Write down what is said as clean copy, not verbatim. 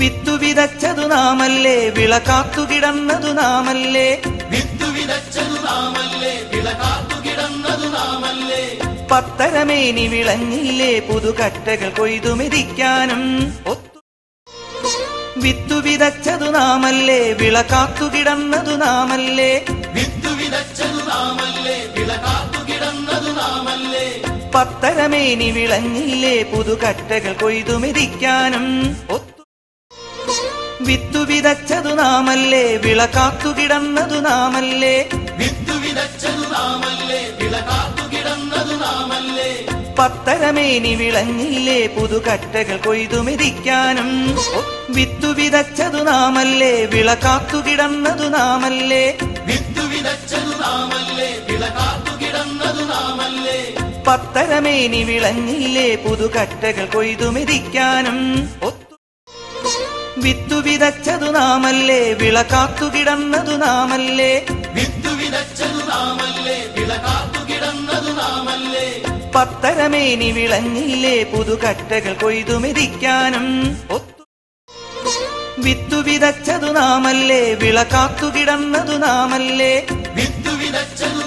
വിത്തു വിതച്ചതു നാമല്ലേ, വിള കാത്തുകിടന്നതു നാമല്ലേ. വിത്തു വിതച്ചതു നാമല്ലേ, വിള കാത്തുകിടന്നതു നാമല്ലേ. പത്തരമേനി വിളഞ്ഞില്ലേ, പുതുകറ്റകൾ കൊയ്തു മെതിക്കാനും. വിത്തു വിതച്ചതു നാമല്ലേ, വിള കാത്തുകിടന്നതു നാമല്ലേ. വിത്തു വിതച്ചതു നാമല്ലേ, വിള കാത്തുകിടന്നതു നാമല്ലേ. പത്തരമേനി വിളഞ്ഞില്ലേ, പുതുകറ്റകൾ കൊയ്തു മെതിക്കാനും. വിത്തു വിതച്ചതു നാമല്ലേ, വിള കാത്തുകിടന്നതു നാമല്ലേ. വിത്തു വിതച്ചതു നാമല്ലേ, വിള കാത്തുകിടന്നതു നാമല്ലേ. പത്തരമേനി വിളഞ്ഞില്ലേ, പുതുകറ്റകൾ കൊയ്തു മെതിക്കാനും. വിത്തു വിതച്ചതു നാമല്ലേ, വിള കാത്തുകിടന്നതു നാമല്ലേ. വിത്തു വിതച്ചതു നാമല്ലേ, വിള കാത്തുകിടന്നതു നാമല്ലേ. പത്തരമേനി വിളഞ്ഞില്ലേ, പുതുകറ്റകൾ കൊയ്തു മെതിക്കാനും. വിത്തു വിതച്ചതു നാമല്ലേ, വിള കാത്തുകിടന്നതു നാമല്ലേ. വിത്തു വിതച്ചതു നാമല്ലേ, വിള കാത്തുകിടന്നതു നാമല്ലേ. പത്തരമേനി വിളഞ്ഞില്ലേ, പുതുകറ്റകൾ കൊയ്തു മെതിക്കാനും. വിത്തു വിതച്ചതു നാമല്ലേ, വിള കാത്തുകിടന്നതു നാമല്ലേ. വിത്തു വിതച്ചതു